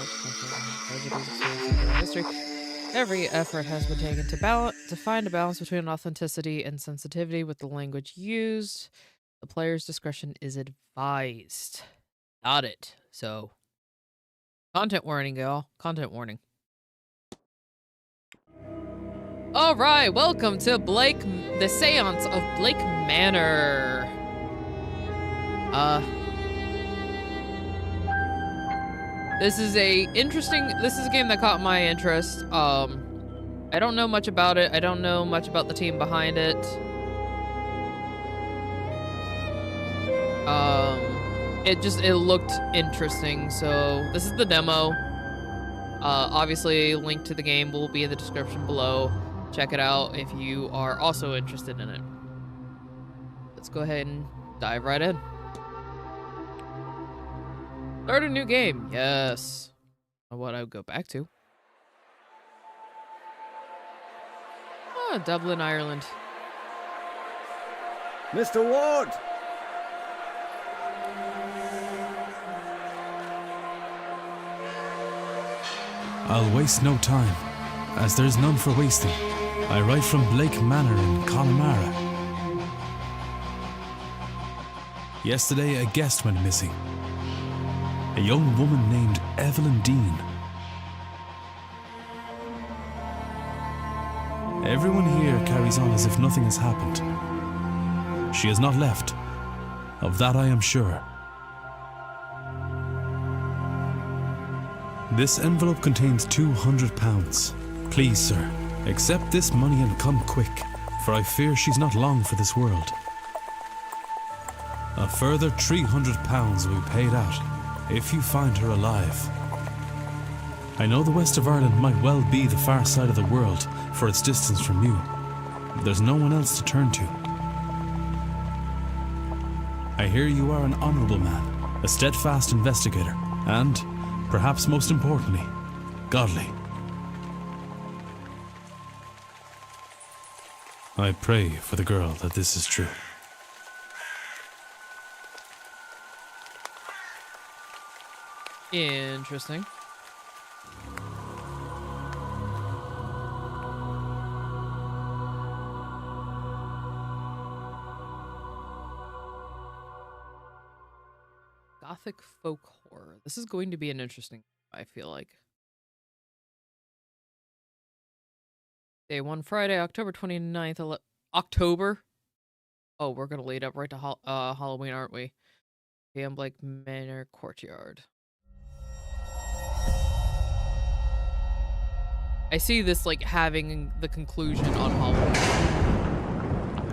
tragedies experienced in human history. Every effort has been taken to find a balance between authenticity and sensitivity with the language used. The player's discretion is advised. Got it. So, content warning, y'all. Content warning. All right, welcome to the Séance of Blake Manor. This is a game that caught my interest. I don't know much about it. I don't know much about the team behind it. It looked interesting. So this is the demo. Obviously, link to the game will be in the description below. Check it out if you are also interested in it. Let's go ahead and dive right in. Start a new game. Yes. What I would go back to. Oh, Dublin, Ireland. Mr. Ward! I'll waste no time, as there's none for wasting. I write from Blake Manor in Connemara. Yesterday, a guest went missing. A young woman named Evelyn Dean. Everyone here carries on as if nothing has happened. She has not left. Of that I am sure. This envelope contains £200. Please, sir, accept this money and come quick, for I fear she's not long for this world. A further £300 will be paid out if you find her alive. I know the west of Ireland might well be the far side of the world for its distance from you, but there's no one else to turn to. I hear you are an honourable man, a steadfast investigator, and, perhaps most importantly, godly. I pray for the girl that this is true. Interesting. Gothic folk horror. This is going to be an interesting, I feel like. Day 1, Friday, October 29th. October? Oh, we're going to lead up right to Halloween, aren't we? Blake Manor Courtyard. I see this like having the conclusion on Halloween.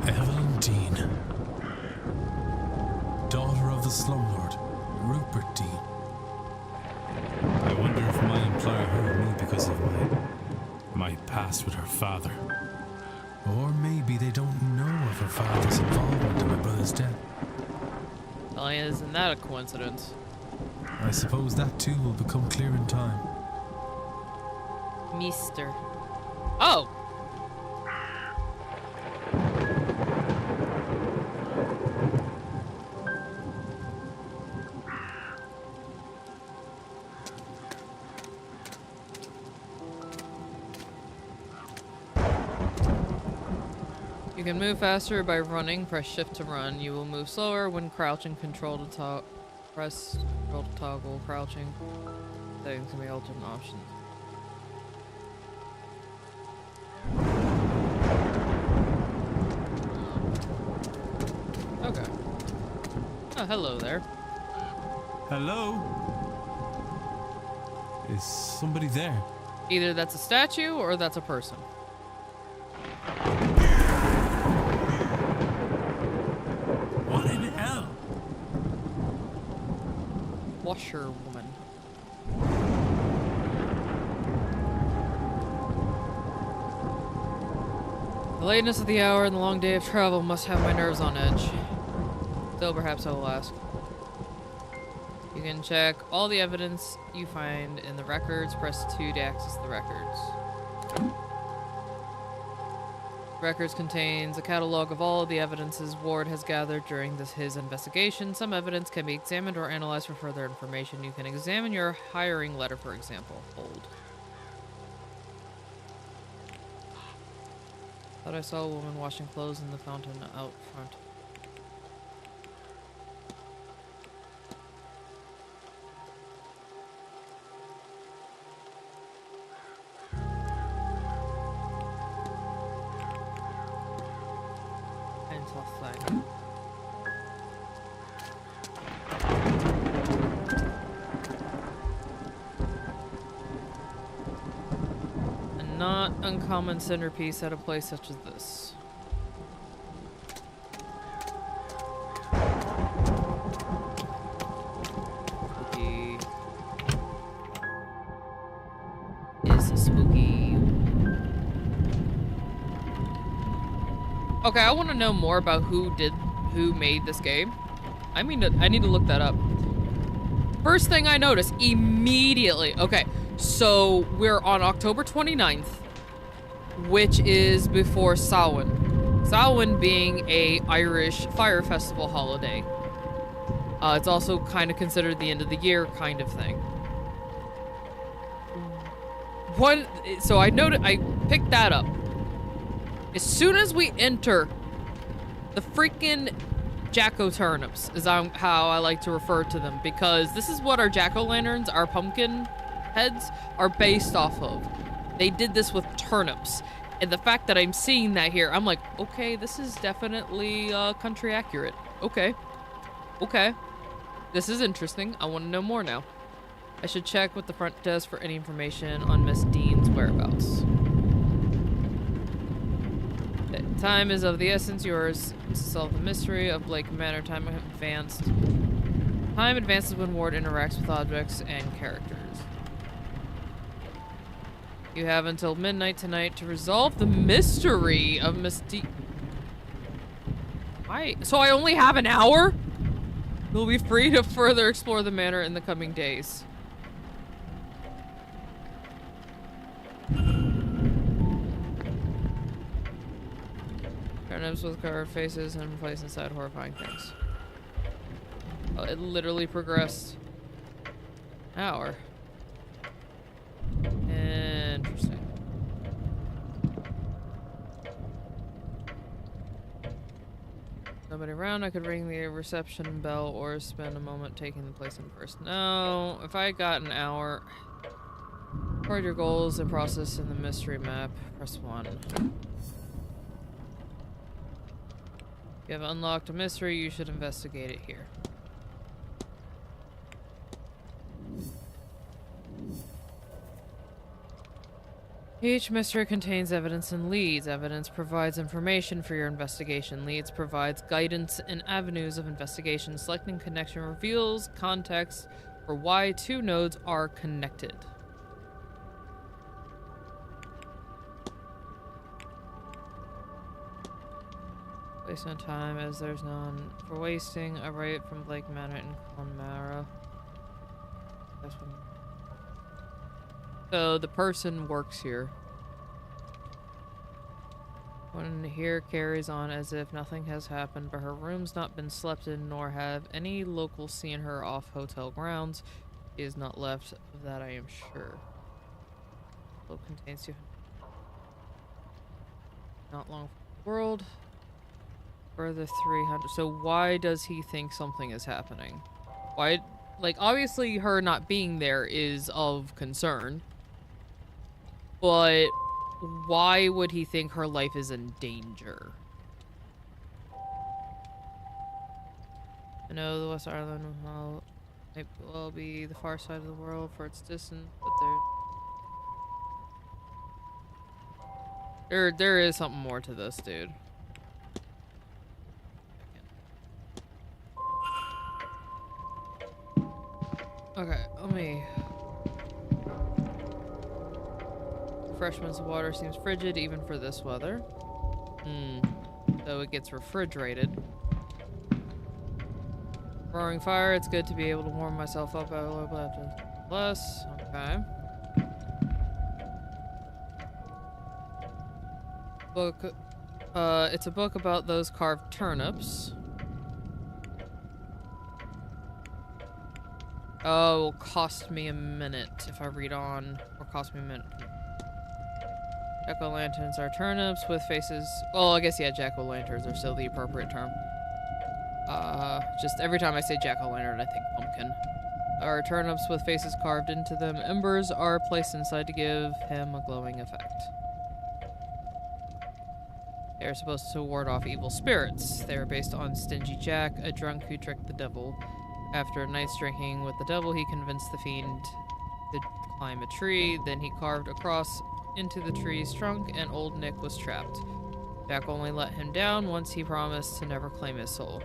Evelyn Dean, daughter of the slumlord, Rupert Dean. I wonder if my employer hired me because of my past with her father. Or maybe they don't know of her father's involvement in my brother's death. Well, isn't that a coincidence? I suppose that too will become clear in time. Mister. Oh! You can move faster by running. Press shift to run. You will move slower when crouching. Press control to toggle crouching. Settings can be alternate options. Okay. Oh, hello there. Hello? Is somebody there? Either that's a statue or that's a person. What in hell? Washerwoman. The lateness of the hour and the long day of travel must have my nerves on edge. Still, perhaps I will ask. You can check all the evidence you find in the records. Press 2 to access the records. Records contains a catalog of all of the evidences Ward has gathered during his investigation. Some evidence can be examined or analyzed for further information. You can examine your hiring letter, for example. Hold. Thought I saw a woman washing clothes in the fountain out front. Thing. A not uncommon centerpiece at a place such as this. Spooky. Is spooky. Okay, I want to know more about who made this game. I need to look that up. First thing I notice immediately. Okay, so we're on October 29th, which is before Samhain. Samhain being a Irish fire festival holiday. It's also kind of considered the end of the year kind of thing. So I picked that up. As soon as we enter the freaking jack-o'-turnips is how I like to refer to them, because this is what our jack-o'-lanterns, our pumpkin heads, are based off of. They did this with turnips. And the fact that I'm seeing that here, I'm like, okay, this is definitely country accurate. Okay. Okay. This is interesting. I want to know more now. I should check with the front desk for any information on Miss Dean's whereabouts. Time is of the essence. Yours to solve the mystery of Blake Manor. Time advanced. Time advances when Ward interacts with objects and characters. You have until midnight tonight to resolve the mystery of Miss D. So I only have an hour? You'll be free to further explore the manor in the coming days. Turnips with carved faces and placed inside horrifying things. Oh, it literally progressed. An hour. Interesting. Nobody around. I could ring the reception bell or spend a moment taking the place in first. No, if I got an hour. Record your goals and process in the mystery map. Press 1. You have unlocked a mystery, you should investigate it here. Each mystery contains evidence and leads. Evidence provides information for your investigation. Leads provides guidance and avenues of investigation. Selecting connection reveals context for why two nodes are connected. Waste no time as there's none for wasting. A right from Blake Manor in Conmara. That's what. So the person works here. One here carries on as if nothing has happened, but her room's not been slept in, nor have any locals seen her off hotel grounds. She is not left, of that I am sure. Book contains you. Not long from the world. Further 300. So why does he think something is happening? Why? Like, obviously her not being there is of concern. But why would he think her life is in danger? I know the West Island might well be the far side of the world for its distance, but there is something more to this, dude. Okay, let me... Refreshments of water seems frigid even for this weather. So it gets refrigerated. Roaring fire, it's good to be able to warm myself up a little bit less. Okay. Book It's a book about those carved turnips. Oh, cost me a minute if I read on, or cost me a minute. Jack-o'-lanterns are turnips with faces. Well, I guess, yeah, jack-o'-lanterns are still the appropriate term. Just every time I say jack-o'-lantern, I think pumpkin. Are turnips with faces carved into them. Embers are placed inside to give him a glowing effect. They are supposed to ward off evil spirits. They are based on Stingy Jack, a drunk who tricked the devil. After a night's drinking with the devil, he convinced the fiend to climb a tree. Then he carved a cross into the tree's trunk, and old Nick was trapped. Jack only let him down once he promised to never claim his soul.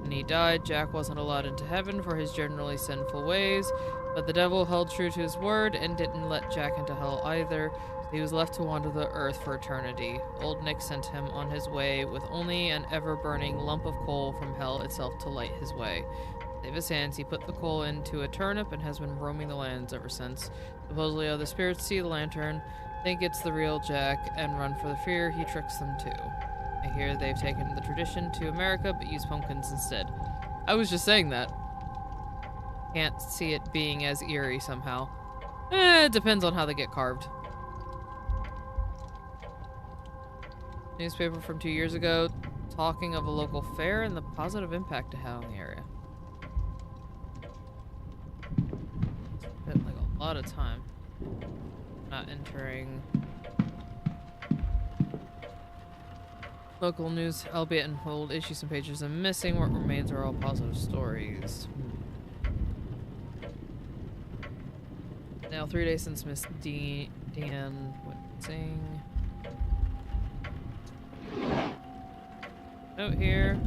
When he died, Jack wasn't allowed into heaven for his generally sinful ways, but the devil held true to his word and didn't let Jack into hell either, so he was left to wander the earth for eternity. Old Nick sent him on his way with only an ever-burning lump of coal from hell itself to light his way. To save his hands, he put the coal into a turnip and has been roaming the lands ever since. Supposedly other spirits see the lantern, think it's the real Jack, and run for the fear he tricks them too. I hear they've taken the tradition to America, but use pumpkins instead. I was just saying that. Can't see it being as eerie somehow. It depends on how they get carved. Newspaper from 2 years ago, talking of a local fair and the positive impact it had on the area. Spent like a lot of time not entering local news, albeit in old issues and pages are missing. What remains are all positive stories. Now 3 days since Miss Dan went missing. Note here.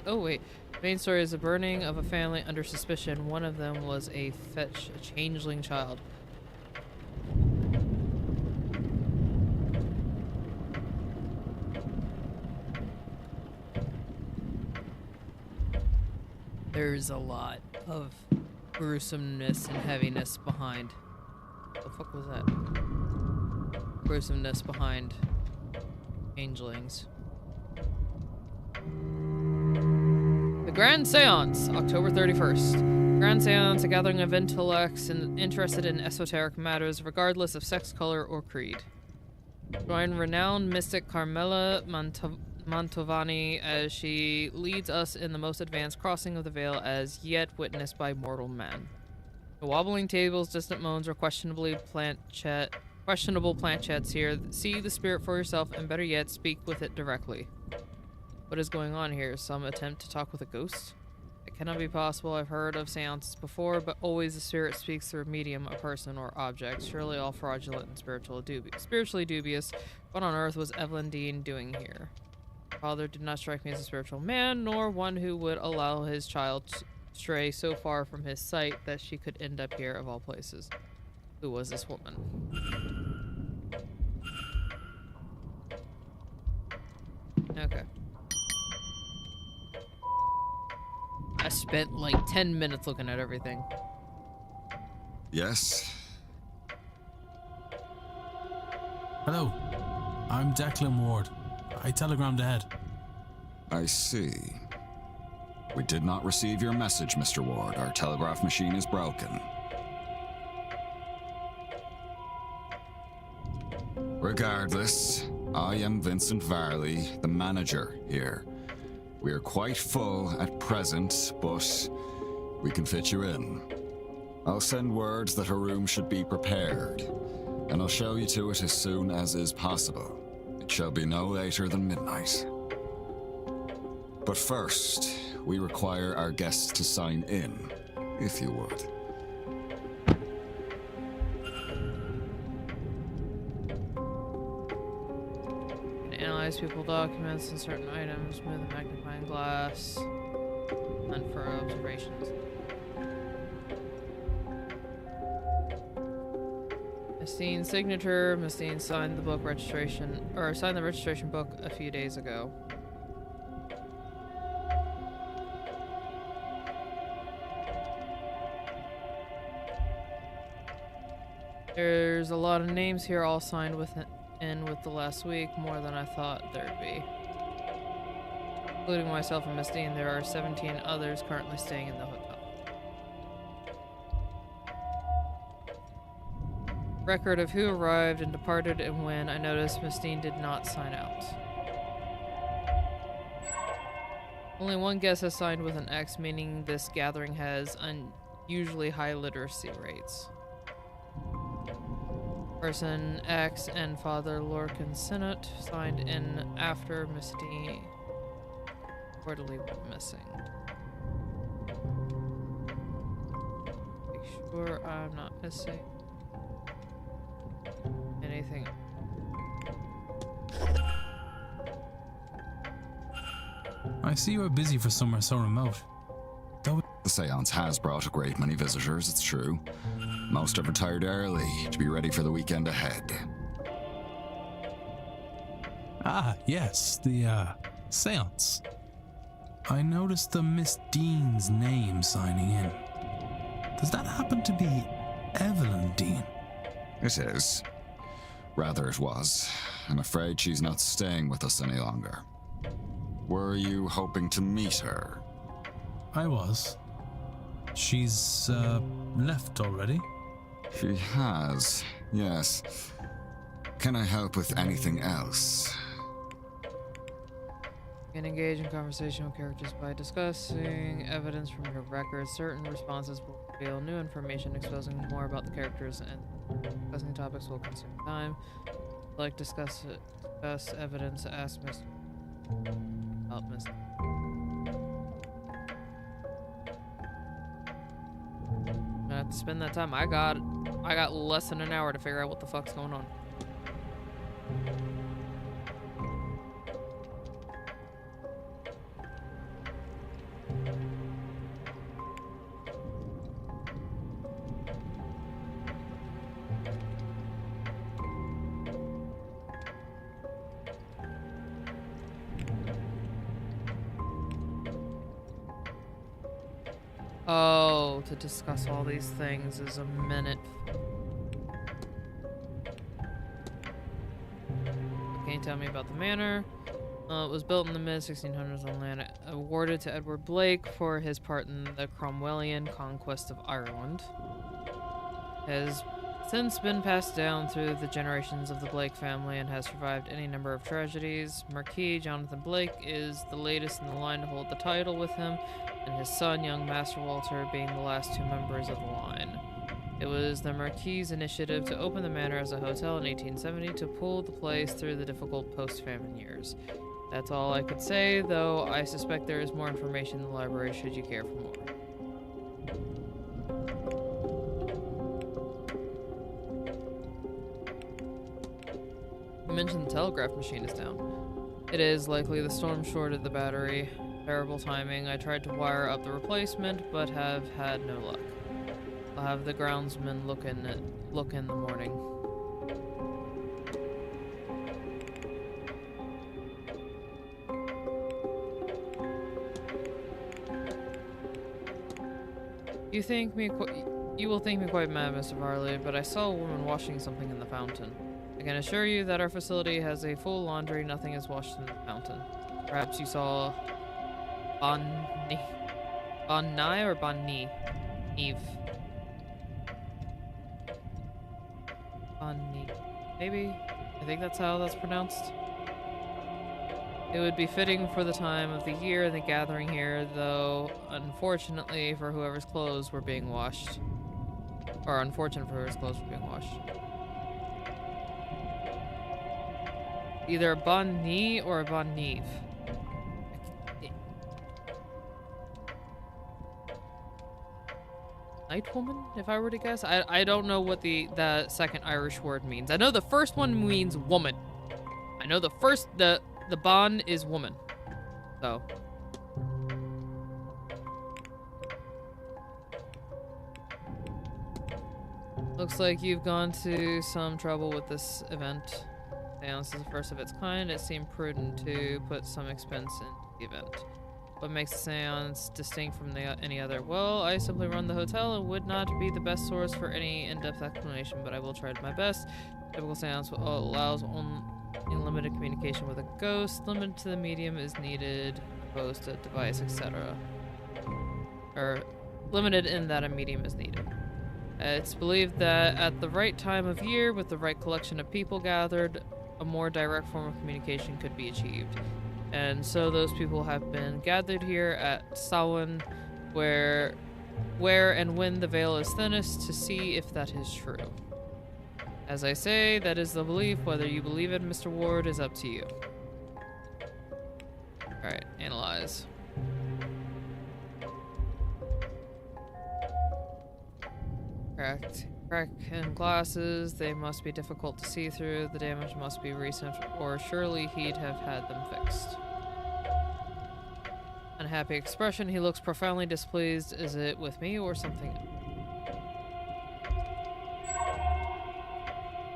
Oh wait. Main story is the burning of a family under suspicion. One of them was a changeling child. There's a lot of gruesomeness and heaviness behind. What the fuck was that? Gruesomeness behind changelings. The Grand Séance, October 31st. Grand Séance, a gathering of intellects interested in esoteric matters, regardless of sex, color, or creed. Join renowned mystic Carmela Mantovani as she leads us in the most advanced crossing of the veil as yet witnessed by mortal man. The wobbling tables, distant moans, or questionable plant chats here. See the spirit for yourself, and better yet, speak with it directly. What is going on here? Some attempt to talk with a ghost? It cannot be possible. I've heard of seances before, but always the spirit speaks through a medium, a person, or object. Surely all fraudulent and spiritually dubious. What on earth was Evelyn Dean doing here? Father did not strike me as a spiritual man, nor one who would allow his child to stray so far from his sight that she could end up here of all places. Who was this woman? Okay. I spent like 10 minutes looking at everything. Yes? Hello, I'm Declan Ward. I telegrammed ahead. I see. We did not receive your message, Mr. Ward. Our telegraph machine is broken. Regardless, I am Vincent Varley, the manager here. We are quite full at present, but we can fit you in. I'll send words that a room should be prepared, and I'll show you to it as soon as is possible. It shall be no later than midnight. But first, we require our guests to sign in, if you would. Analyze people documents and certain items with a magnifying glass and for observations. Mistine's signature. Mistine signed the registration book a few days ago. There's a lot of names here all signed in with the last week, more than I thought there'd be. Including myself and Miss Dean, there are 17 others currently staying in the hotel. Record of who arrived and departed and when. I noticed Miss Dean did not sign out. Only one guest has signed with an X, meaning this gathering has unusually high literacy rates. Person X and Father Lorcan Sinnott signed in after Miss Dean reportedly went missing. Make sure I'm not missing anything. I see you are busy for somewhere so remote. The Séance has brought a great many visitors, it's true. Most have retired early to be ready for the weekend ahead. Ah, yes, the, Séance. I noticed the Miss Dean's name signing in. Does that happen to be Evelyn Dean? It is. Rather, it was. I'm afraid she's not staying with us any longer. Were you hoping to meet her? I was. She's, left already? She has, yes. Can I help with anything else? You can engage in conversation with characters by discussing evidence from your records. Certain responses will reveal new information exposing more about the characters, and discussing topics will consume time. Like discuss evidence, ask Mr. About Mr. I have to spend that time. I got less than an hour to figure out what the fuck's going on. Oh, to discuss all these things is a minute. Can you tell me about the manor? It was built in the mid-1600s on land awarded to Edward Blake for his part in the Cromwellian conquest of Ireland. Has since been passed down through the generations of the Blake family and has survived any number of tragedies. Marquis Jonathan Blake is the latest in the line to hold the title with him, and his son, young Master Walter, being the last two members of the line. It was the Marquis's initiative to open the manor as a hotel in 1870 to pull the place through the difficult post-famine years. That's all I could say, though I suspect there is more information in the library should you care for more. You mentioned the telegraph machine is down. It is likely the storm shorted the battery. Terrible timing. I tried to wire up the replacement, but have had no luck. I'll have the groundsman look in the morning. You will think me quite mad, Mr. Varley, but I saw a woman washing something in the fountain. I can assure you that our facility has a full laundry. Nothing is washed in the fountain. Perhaps you saw Bonni or Bonni? Eve. Bonni. Maybe? I think that's how that's pronounced. It would be fitting for the time of the year and the gathering here, though unfortunately for whoever's clothes were being washed. Or unfortunate for whoever's clothes were being washed. Either a Bonni or a Bonneve. Night woman, if I were to guess? I don't know what the second Irish word means. I know the first one means woman. I know the bon is woman. So. Looks like you've gone to some trouble with this event. Séance is the first of its kind. It seemed prudent to put some expense into the event. What makes the seance distinct from any other? Well, I simply run the hotel and would not be the best source for any in-depth explanation, but I will try my best. Typical seance allows only limited communication with a ghost. Limited to the medium is needed, opposed to device, etc. Or limited in that a medium is needed. It's believed that at the right time of year, with the right collection of people gathered, a more direct form of communication could be achieved. And so those people have been gathered here at Samhain, where and when the veil is thinnest, to see if that is true. As I say, that is the belief. Whether you believe it, Mr. Ward, is up to you. Alright, analyze. Crack in glasses. They must be difficult to see through. The damage must be recent, or surely he'd have had them fixed. Unhappy expression. He looks profoundly displeased. Is it with me or something?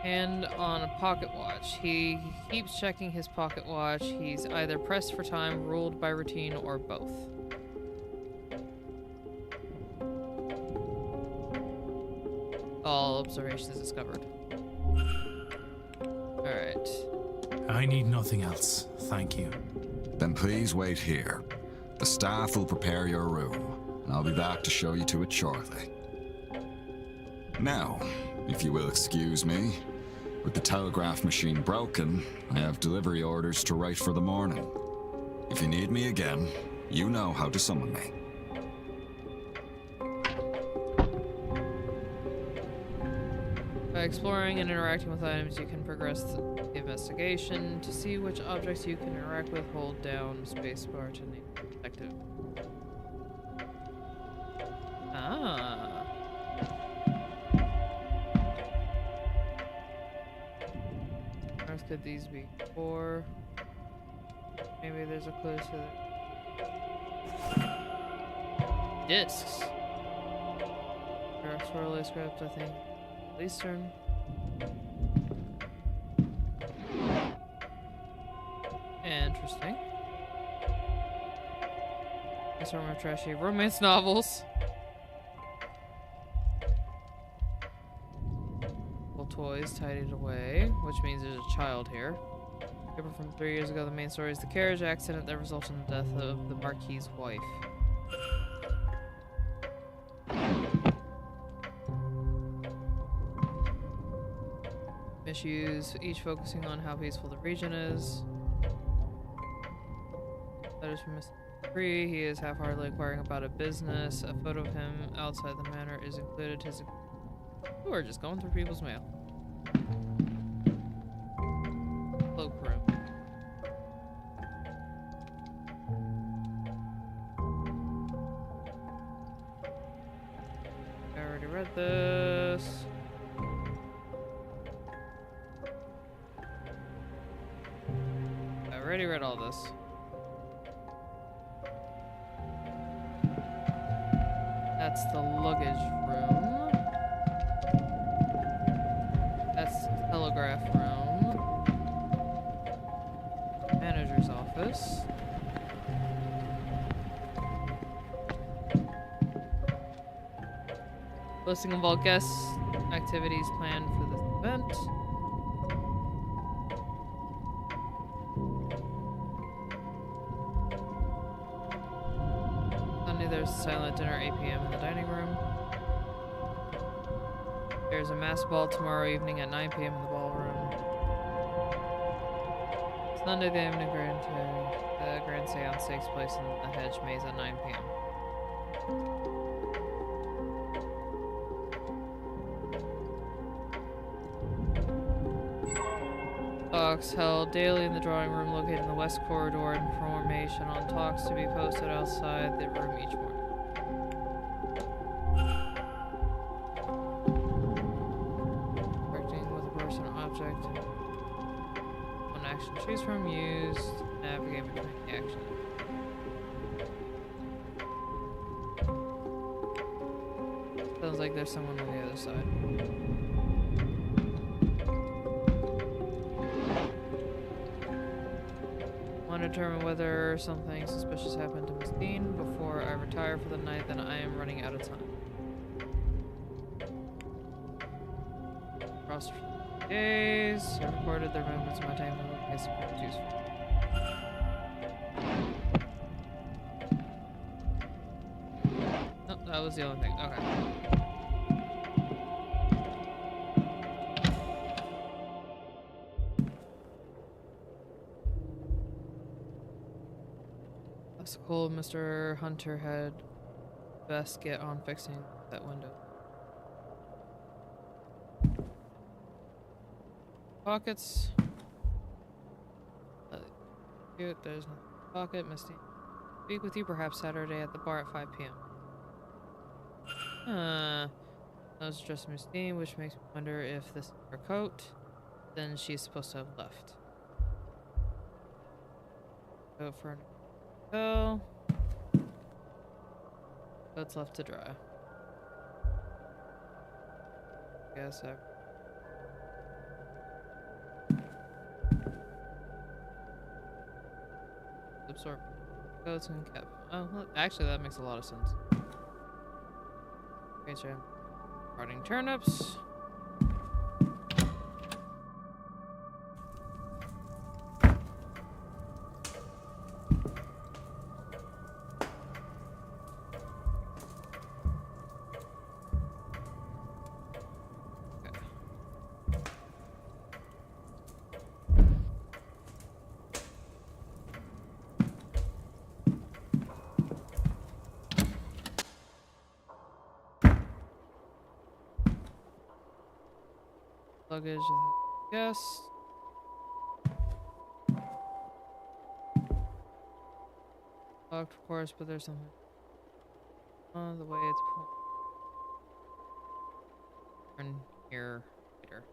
Hand on a pocket watch. He keeps checking his pocket watch. He's either pressed for time, ruled by routine, or both. All observations discovered. Alright. I need nothing else, thank you. Then please wait here. The staff will prepare your room, and I'll be back to show you to it shortly. Now, if you will excuse me, with the telegraph machine broken, I have delivery orders to write for the morning. If you need me again, you know how to summon me. By exploring and interacting with items, you can progress the investigation. To see which objects you can interact with, hold down spacebar to name detective. Ah. Where could these be for? Maybe there's a clue to the discs. Swirly script, I think. Eastern. Interesting. These are more trashy romance novels. Little toys tidied away, which means there's a child here. Paper from 3 years ago. The main story is the carriage accident that resulted in the death of the Marquis's wife. Issues, each focusing on how peaceful the region is. Letters from Mr. 3. He is half-heartedly inquiring about a business. A photo of him outside the manor is included. Ooh, we're just going through people's mail. Cloakroom. I already read this. I already read all this. That's the luggage room. That's the telegraph room. Manager's office. Listing of all guest activities planned for this event. There's a silent dinner at 8 p.m. in the dining room. There's a masked ball tomorrow evening at 9 p.m. in the ballroom. Sunday, the evening grand seance takes place in the hedge maze at 9 p.m. Talks held daily in the drawing room located in the west corridor. Information on talks to be posted outside the room each morning. Working with a person or object. One action choose from, used, navigate between the actions. Sounds like there's someone on the other side. to determine whether something suspicious happened to Miss Dean before I retire for the night, then I am running out of time. Roster for days. I recorded their movements in my time in case it's useful. Nope, that was the only thing. Okay. That's cool. Mr. Hunter had best get on fixing that window. Pockets. Cute. There's no pocket. Misty. Speak with you perhaps Saturday at the bar at 5 p.m. That was just Miss Dean, which makes me wonder if this is her coat. Then she's supposed to have left. Go for an go. Coat's left to dry. Guess I. Absorb coats and cap. Oh, well, actually, that makes a lot of sense. Okay, so I'm rotting turnips. Luggage, yes. Locked, of course, but there's something on the way it's turn here later.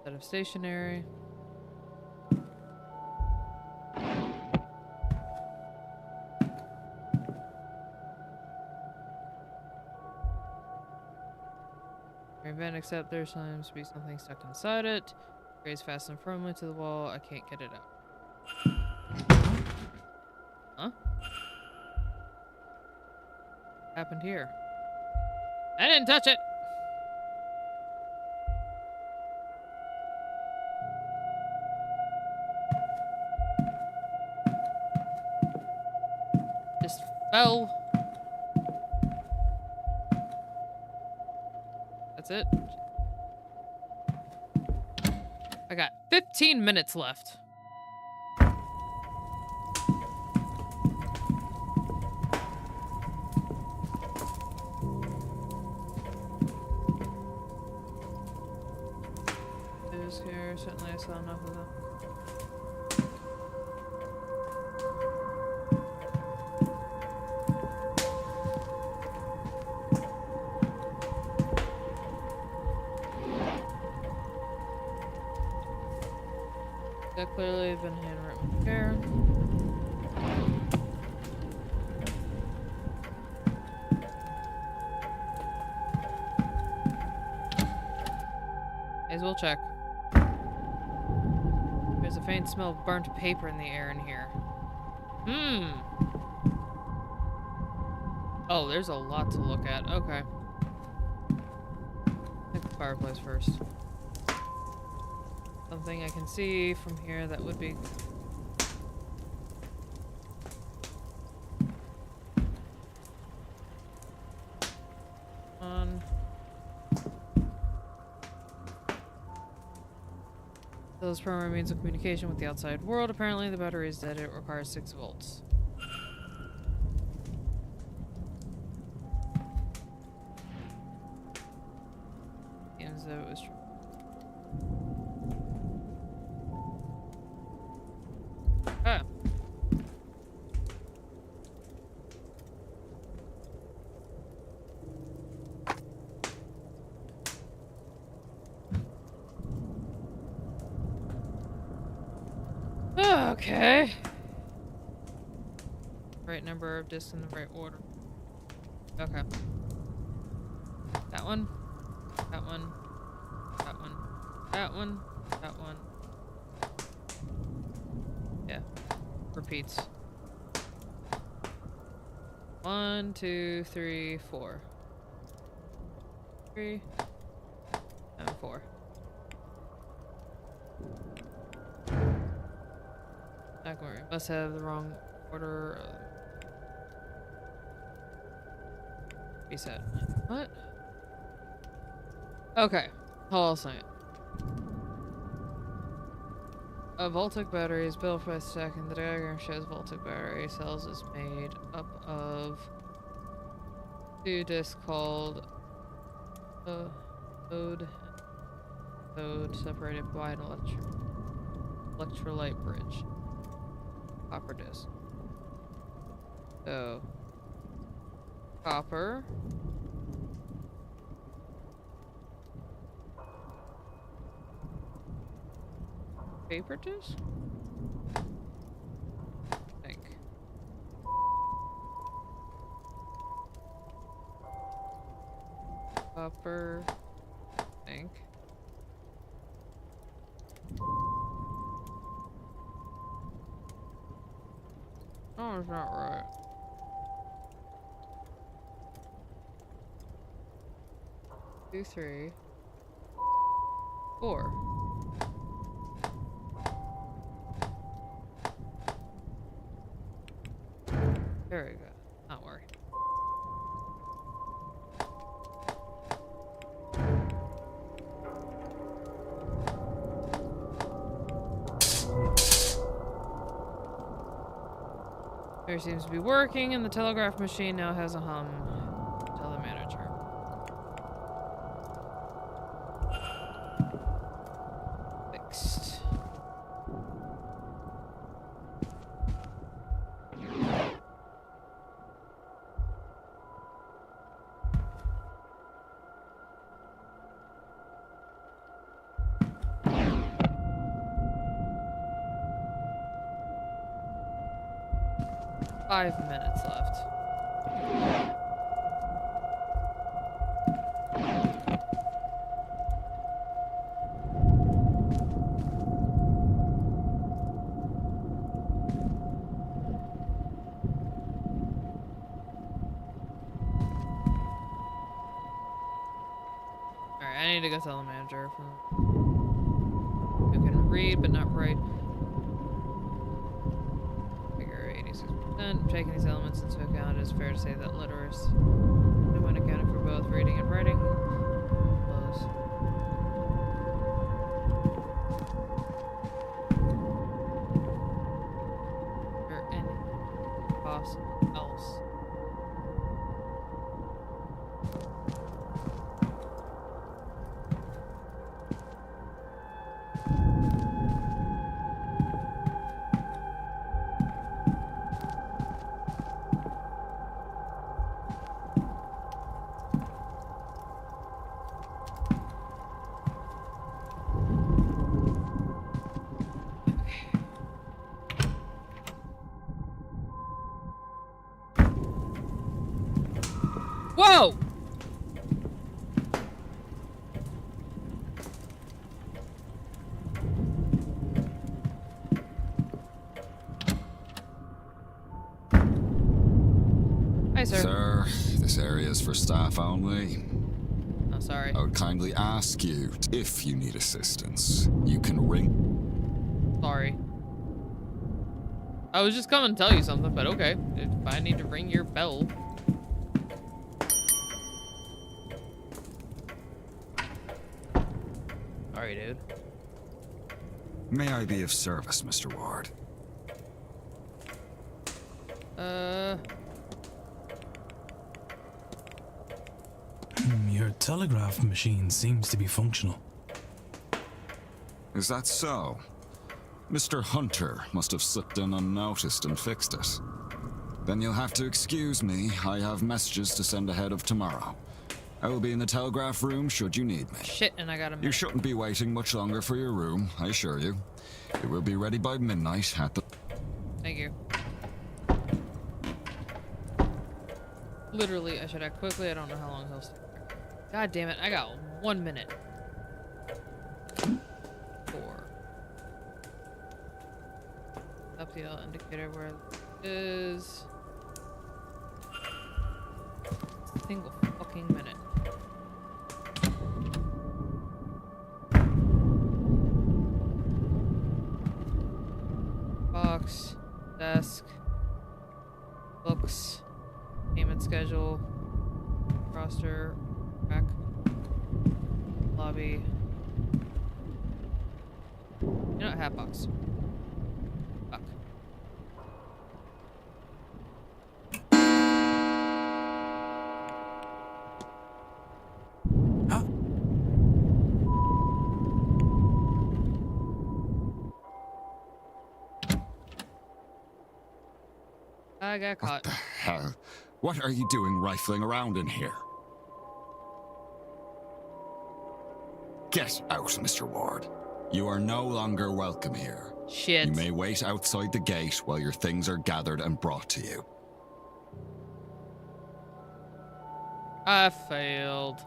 Set of stationery. Van, except there seems to be something stuck inside it. Gray's fastened firmly to the wall. I can't get it out. Huh? What happened here? I didn't touch it! Just fell. That's it. I got 15 minutes left. Who's here? Certainly I saw enough of them. That clearly had been handwritten with care. May as well check. There's a faint smell of burnt paper in the air in here. Oh, there's a lot to look at. Okay. Check the fireplace first. Something I can see from here that would be... on. Those primary means of communication with the outside world. Apparently the battery is dead. It requires 6 volts. Seems though it was true. Ah. Okay. Right number of discs in the right order. Okay. That one. That one. That one. That one. That one. Yeah. Repeats. 1, 2, 3, 4. 3 and 4. Aquamarine must have the wrong order. Reset. What? Okay. Hold on a second. A Voltaic battery is built by stacking. The diagram shows Voltaic battery cells is made up of 2 discs called Ode separated by an electrolyte bridge. Copper disc. So copper. Paper disc? I think. Copper. I think. Oh, it's not right. Two, 3, 4. There we go. Not worry. There seems to be working, and the telegraph machine now has a hum. Tell the manager. Fixed. Five minutes left. Alright, I need to go tell the manager who can read but not write. Figure 86%. Taking these elements into account, it is fair to say that literacy, when accounting for both reading and writing, close. Or any possible else. Whoa! Hi, sir. Sir, this area is for staff only. Oh, sorry. I would kindly ask you, if you need assistance, you can ring. Sorry. I was just coming to tell you something, but okay. If I need to ring your bell. Sorry, dude. May I be of service, Mr. Ward? Your telegraph machine seems to be functional. Is that so? Mr. Hunter must have slipped in unnoticed and fixed it. Then you'll have to excuse me. I have messages to send ahead of tomorrow. I will be in the telegraph room should you need me. Shit, and I got a minute. You shouldn't be waiting much longer for your room, I assure you. It will be ready by midnight at the... Thank you. Literally, I should act quickly. I don't know how long he'll stay there. God damn it, I got 1 minute. 4. Up the indicator where it is. Single fucking minute. Box, desk, books, payment schedule, roster, rack, lobby. You know what? Hat box. Fuck. Huh? I got caught. What the hell? What are you doing rifling around in here? Get out, Mr. Ward. You are no longer welcome here. Shit. You may wait outside the gate while your things are gathered and brought to you. I failed.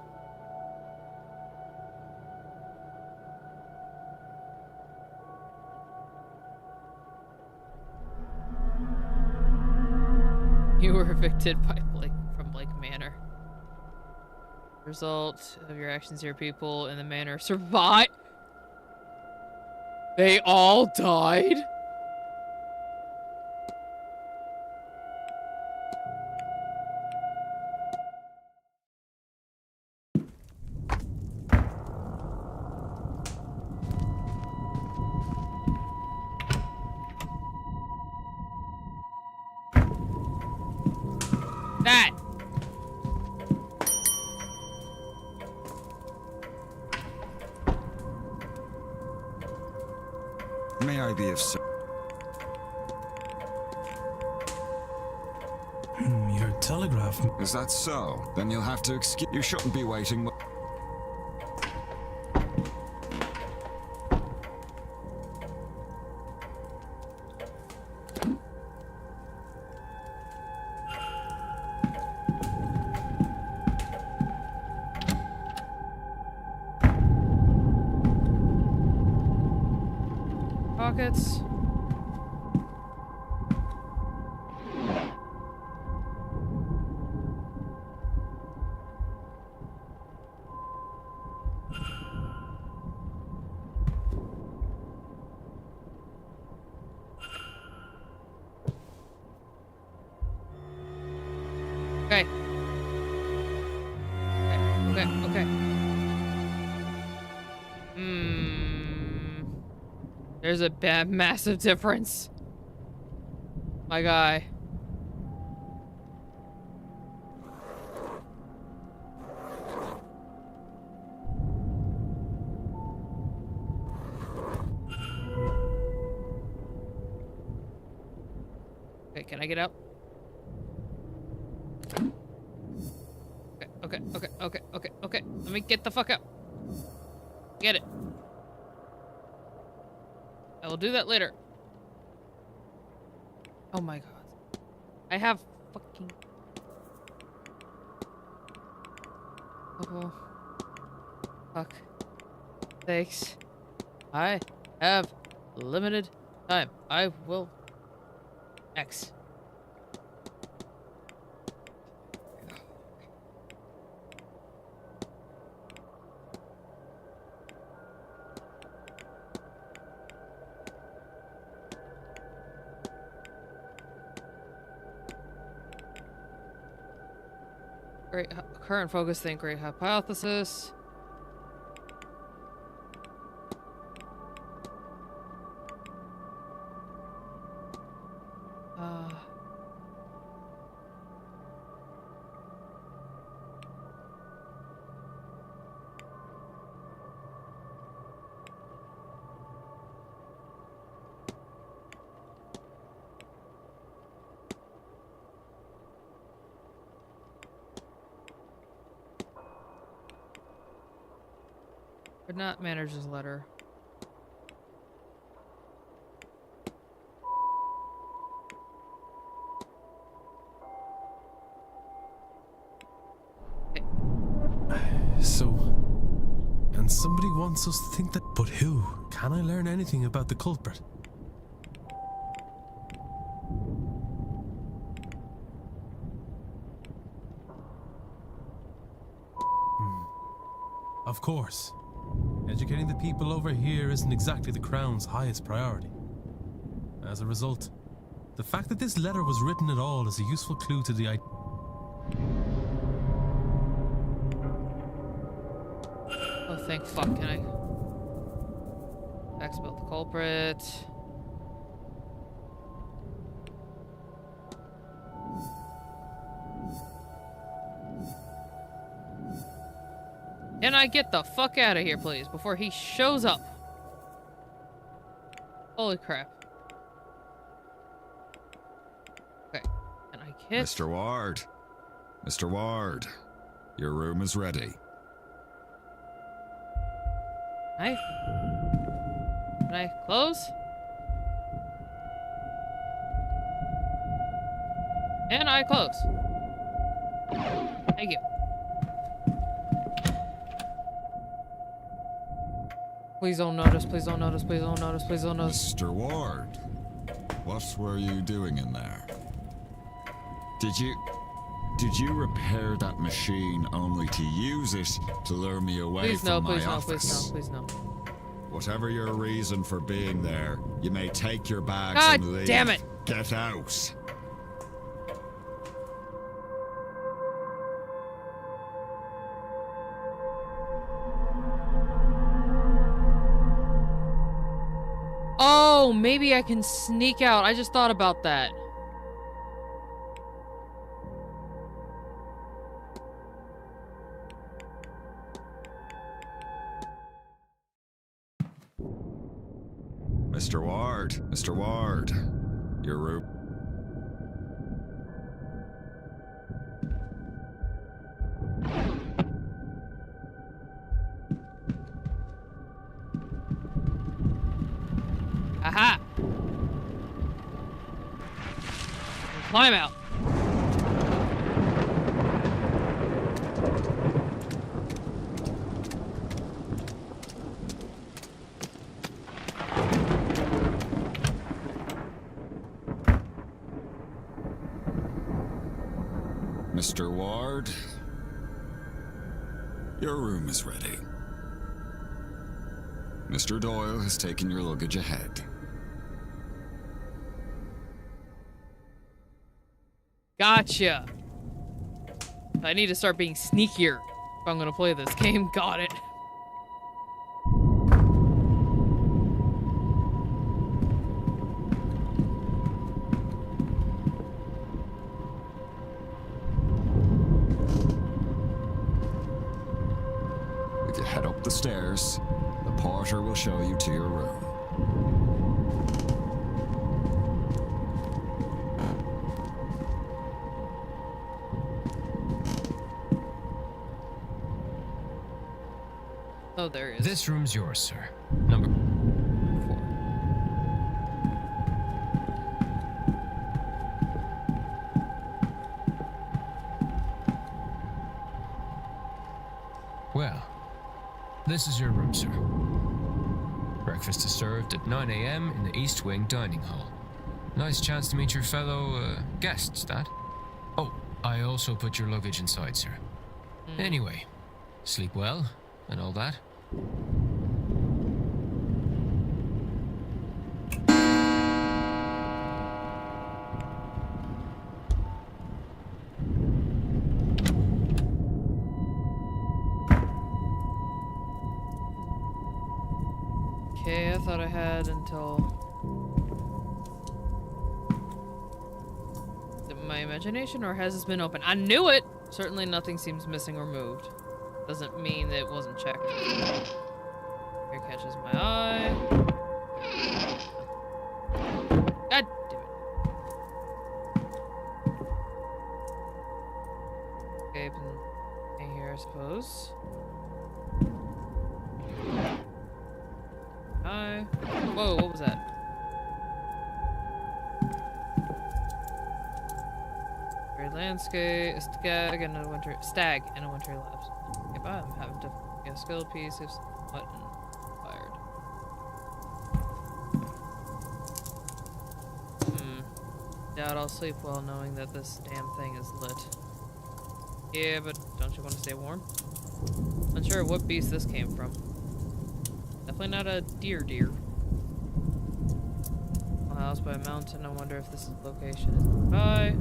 You were evicted by Blake from Blake Manor. Result of your actions here, people in the manor survived. They all died? That. May I be of service? Your telegraph. Is that so? Then you'll have to excuse... You shouldn't be waiting... Pockets. Okay. Okay. There's a massive difference. My guy. Okay, can I get out? Okay. Let me get the fuck out. Get it. I will do that later. Oh my god. I have fucking... Oh. Fuck. Thanks. I have limited time. I will... X. Great current focus thing, great hypothesis. But not manager's letter. So, and somebody wants us to think that. But who? Can I learn anything about the culprit? Of course. Educating the people over here isn't exactly the Crown's highest priority. As a result, the fact that this letter was written at all is a useful clue to the idea. Oh, thank fuck. Can I? Facts about the culprit. Can I get the fuck out of here, please, before he shows up? Holy crap. Okay. Can I get... Mr. Ward. Mr. Ward. Your room is ready. Can I close? Can I close? Thank you. Please don't notice, please don't notice, please don't notice, please don't notice. Mr. Ward, what were you doing in there? Did you repair that machine only to use it to lure me away Please from no, my please no, office? please no, please no. Whatever your reason for being there, you may take your bags God and leave. damn it! Get out. Oh, maybe I can sneak out. I just thought about that. Mr. Ward, your room. Aha! Climb out. Mr. Ward, your room is ready. Mr. Doyle has taken your luggage ahead. Gotcha. I need to start being sneakier if I'm gonna play this game. Got it. If you head up the stairs, the porter will show you to your room. Oh, there he is. This room's yours, sir. Number 4. Well, this is your room, sir. Breakfast is served at 9 a.m. in the East Wing dining hall. Nice chance to meet your fellow guests, that. Oh, I also put your luggage inside, sir. Anyway, sleep well and all that. Okay, I thought I had until... Is it my imagination, or has this been open? I knew it! Certainly nothing seems missing or moved. Doesn't mean that it wasn't checked. Here catches my eye. God damn it. Okay, in here, I suppose. that? Very landscape, stag and a winter lapse. Okay, but I'm having to get a skill piece if button fired. Doubt I'll sleep well knowing that this damn thing is lit. Yeah, but don't you want to stay warm? Unsure what beast this came from. Definitely not a deer. A house by a mountain. I wonder if this location is nearby.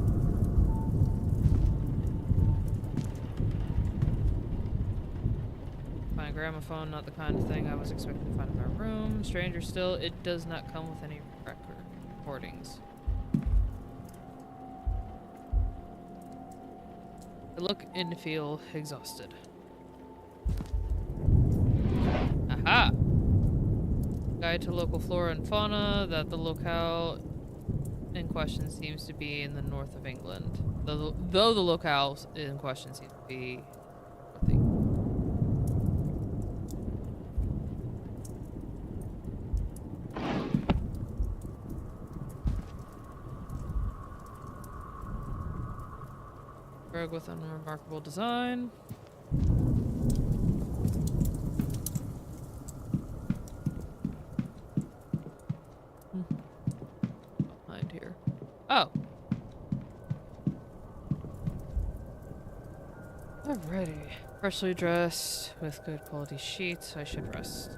Find a gramophone, not the kind of thing I was expecting to find in my room. Stranger still, it does not come with any recordings. I look and feel exhausted. Aha! Guide to local flora and fauna that the locale in question seems to be in the north of England. Though the locale in question seems to be north of England. Rug with unremarkable design. Behind here. Oh. Alrighty. Freshly dressed with good quality sheets. I should rest.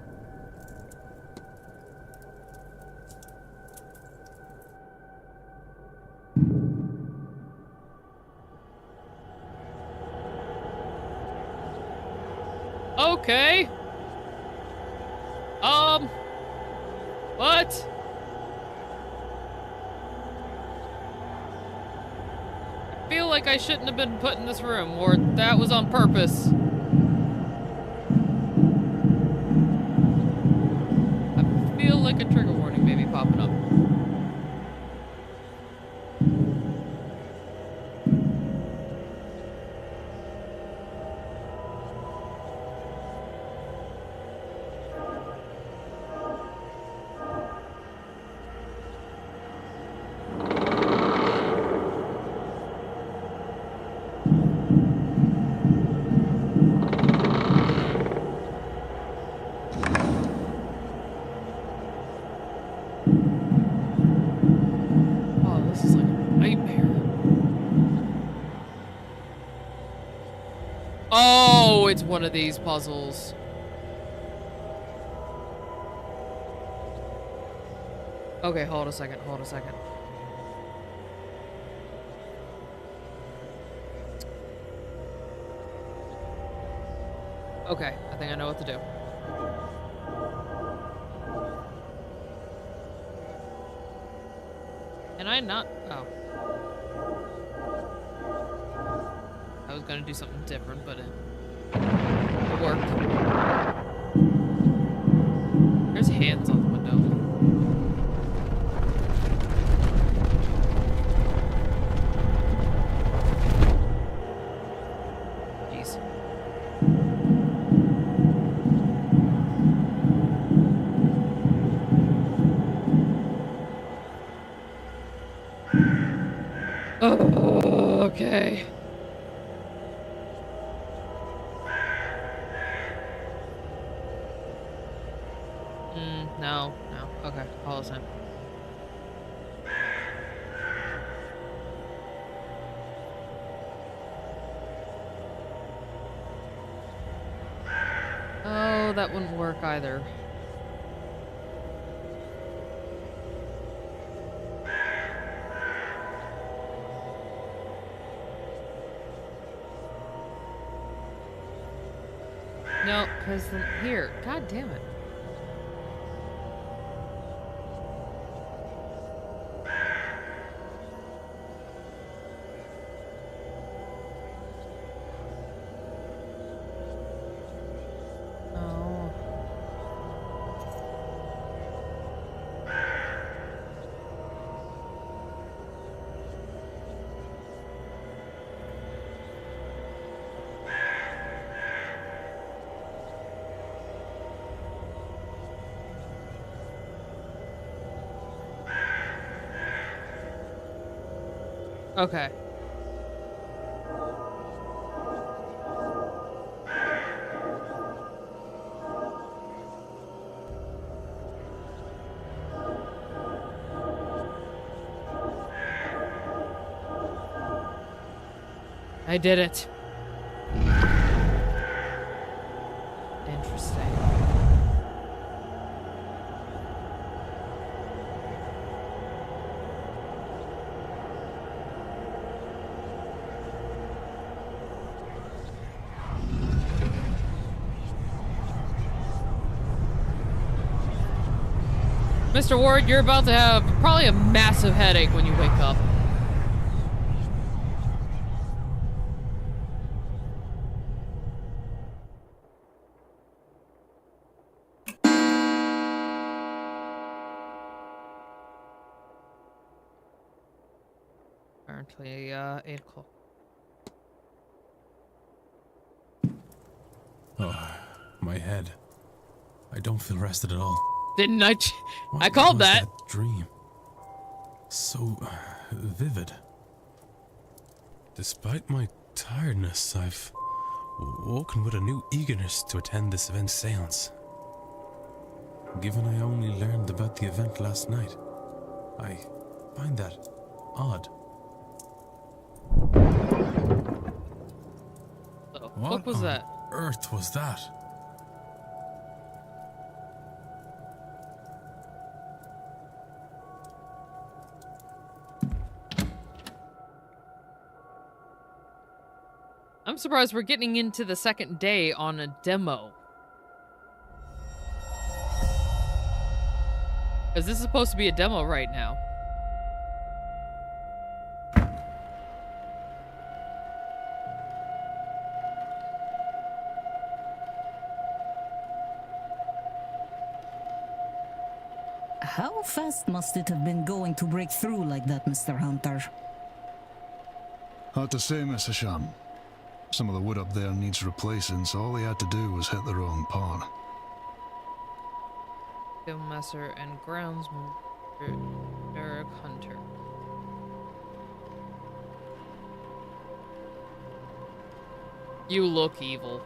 Okay. What? I feel like I shouldn't have been put in this room, or that was on purpose. I feel like a trigger warning may be popping up. Oh, it's one of these puzzles. Okay, hold a second. Okay, I think I know what to do. Can I not? Oh. I was gonna do something different, but it worked. There's hands on the window. Jeez. Oh, okay. No. Okay, all the time. Oh, that wouldn't work either. No, because here, god damn it. Okay. I did it. Interesting. Mr. Ward, you're about to have probably a massive headache when you wake up. Apparently, 8 o'clock. Oh, my head. I don't feel rested at all. Didn't I? I What called was that. dream. So vivid. Despite my tiredness, I've woken with a new eagerness to attend this event's seance. Given I only learned about the event last night, I find that odd. What was that? Earth was that? I'm surprised we're getting into the second day on a demo. Because this is supposed to be a demo right now. How fast must it have been going to break through like that, Mr. Hunter? Hard to say, Mr. Sham. Some of the wood up there needs replacing, so all he had to do was hit the wrong part. Master and groundsman Eric Hunter. You look evil.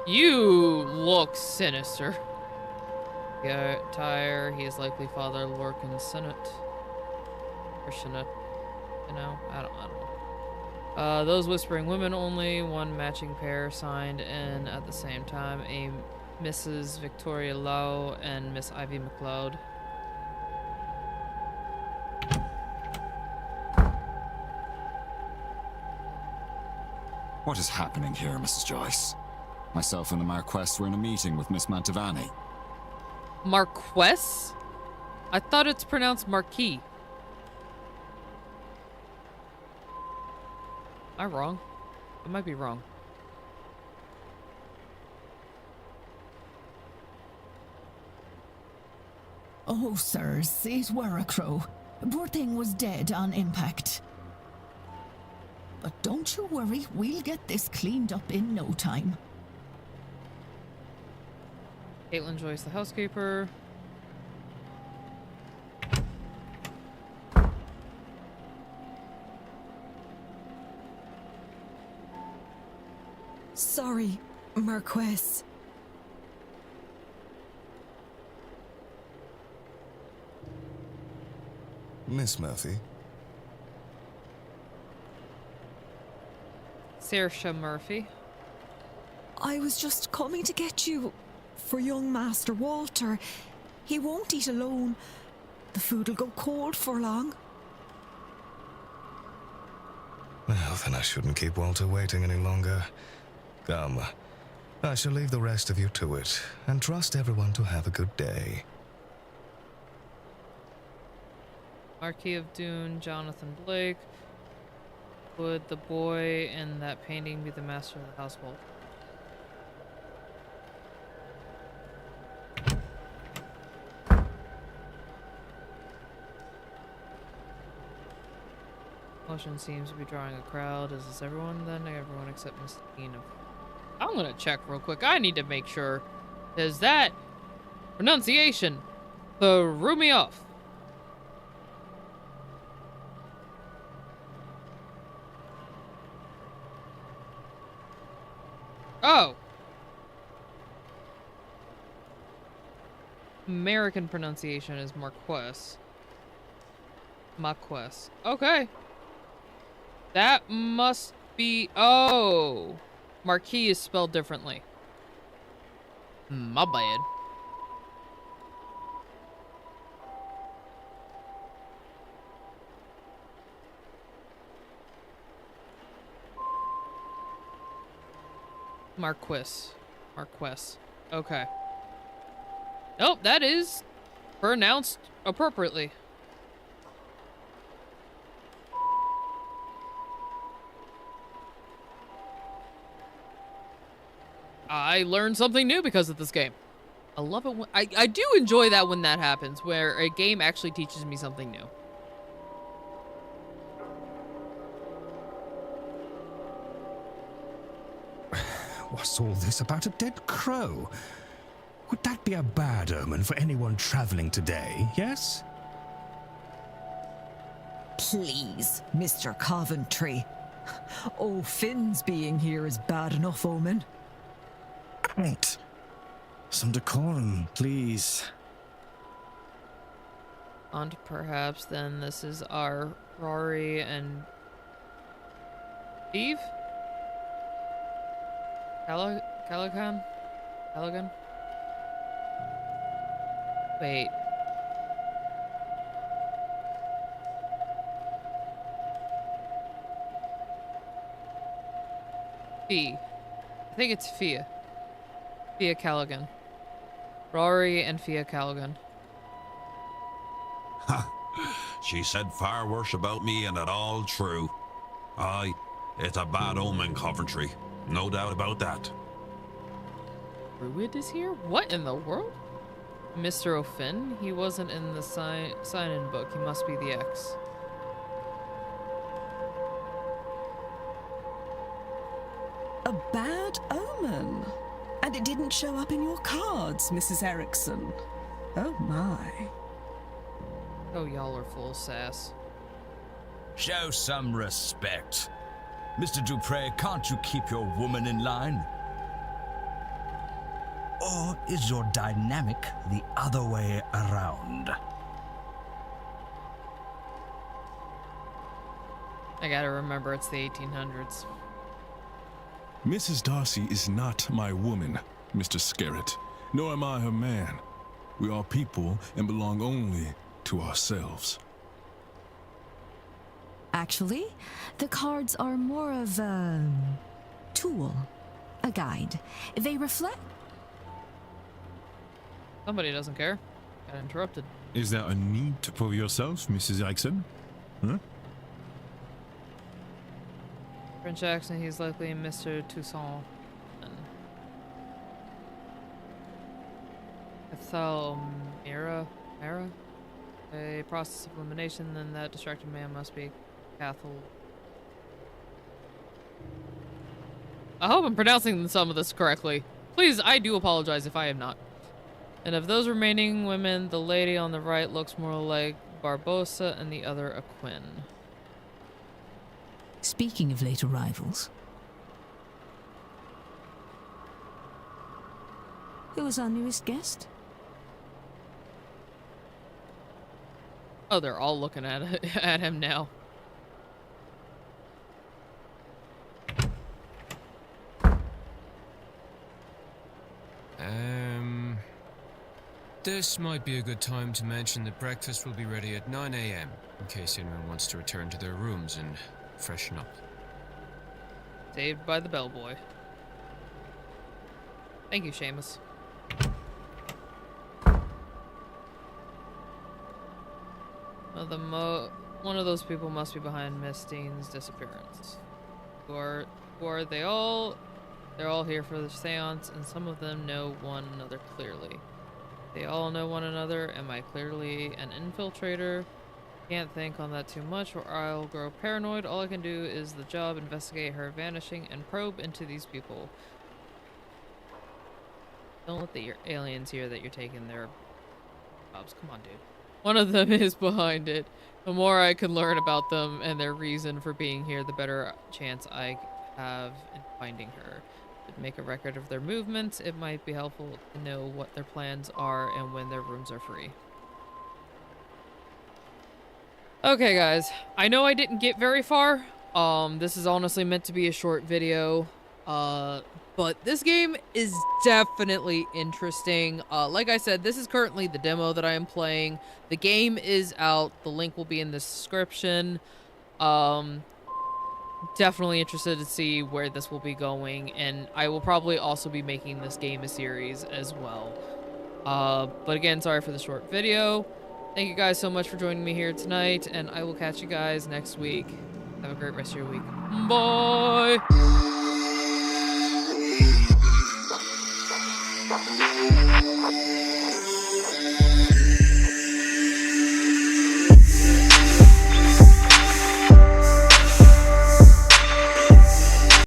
You look sinister. Yeah, Tyre, he is likely Father Lorcan Senate. Or Senate. You know, I don't know. Those whispering women only, one matching pair signed in at the same time, a Mrs. Victoria Lowe and Miss Ivy McLeod. What is happening here, Mrs. Joyce? Myself and the Marquess were in a meeting with Miss Mantovani. Marquess? I thought it's pronounced Marquis. Am I wrong? I might be wrong. Oh, sirs, it were a crow. Poor thing was dead on impact. But don't you worry, we'll get this cleaned up in no time. Caitlin Joyce, the housekeeper. Sorry, Marquess. Miss Murphy. Saoirse Murphy. I was just coming to get you for young Master Walter. He won't eat alone. The food'll go cold for long. Well, then I shouldn't keep Walter waiting any longer. Come, I shall leave the rest of you to it, and trust everyone to have a good day. Marquis of Dune, Jonathan Blake. Would the boy in that painting be the master of the household? Motion seems to be drawing a crowd. Is this everyone then? Everyone except Miss Tina. I'm gonna check real quick. I need to make sure. Is that pronunciation threw me off? Oh. American pronunciation is Marquess. Marquess. Okay. That must be... Oh. Marquis is spelled differently. My bad. Marquess. Marquess. Okay. Nope, that is pronounced appropriately. I learned something new because of this game. I love it when I do enjoy that when that happens, where a game actually teaches me something new. What's all this about a dead crow? Would that be a bad omen for anyone traveling today, yes? Please, Mr. Coventry. Oh, Finn's being here is bad enough omen. Right. Some decorum, please. And perhaps then this is our Rory and Steve? Callaghan? Wait. Fee. I think it's Fia. Fia Callaghan. Rory and Fia Callaghan. She said far worse about me, and it all true. Aye, it's a bad omen, Coventry. No doubt about that. Druid is here? What in the world? Mr. O'Finn? He wasn't in the sign-in book. He must be the X. A bad omen? And it didn't show up in your cards, Mrs. Erickson. Oh my. Oh, y'all are full of sass. Show some respect. Mr. Dupre, can't you keep your woman in line? Or is your dynamic the other way around? I gotta remember it's the 1800s. Mrs. Darcy is not my woman, Mr. Scarrett, nor am I her man. We are people and belong only to ourselves. Actually, the cards are more of a tool, a guide. They reflect... Somebody doesn't care. Got interrupted. Is there a need to prove yourself, Mrs. Erickson? Huh? French accent, he's likely Mr. Toussaint. Mira? A process of elimination, then that distracted man must be Cathal. I hope I'm pronouncing some of this correctly. Please, I do apologize if I am not. And of those remaining women, the lady on the right looks more like Barbosa and the other a Quinn. Speaking of late arrivals, who was our newest guest? Oh, they're all looking at him now. This might be a good time to mention that breakfast will be ready at 9 a.m. in case anyone wants to return to their rooms and freshen up. Saved by the bellboy. Thank you, Seamus. One of those people must be behind Miss Dean's disappearance. Who are they all? They're all here for the séance, and some of them know one another clearly. They all know one another. Am I clearly an infiltrator? Can't think on that too much or I'll grow paranoid. All I can do is the job, investigate her vanishing, and probe into these people. Don't let the aliens hear that you're taking their jobs. Come on, dude. One of them is behind it. The more I can learn about them and their reason for being here, the better chance I have in finding her. make a record of their movements. It might be helpful to know what their plans are and when their rooms are free. Okay, guys. I know I didn't get very far. This is honestly meant to be a short video. But this game is definitely interesting. Like I said, this is currently the demo that I am playing. The game is out. The link will be in the description. Definitely interested to see where this will be going, and I will probably also be making this game a series as well. But again, sorry for the short video. Thank you guys so much for joining me here tonight, and I will catch you guys next week. Have a great rest of your week. Bye!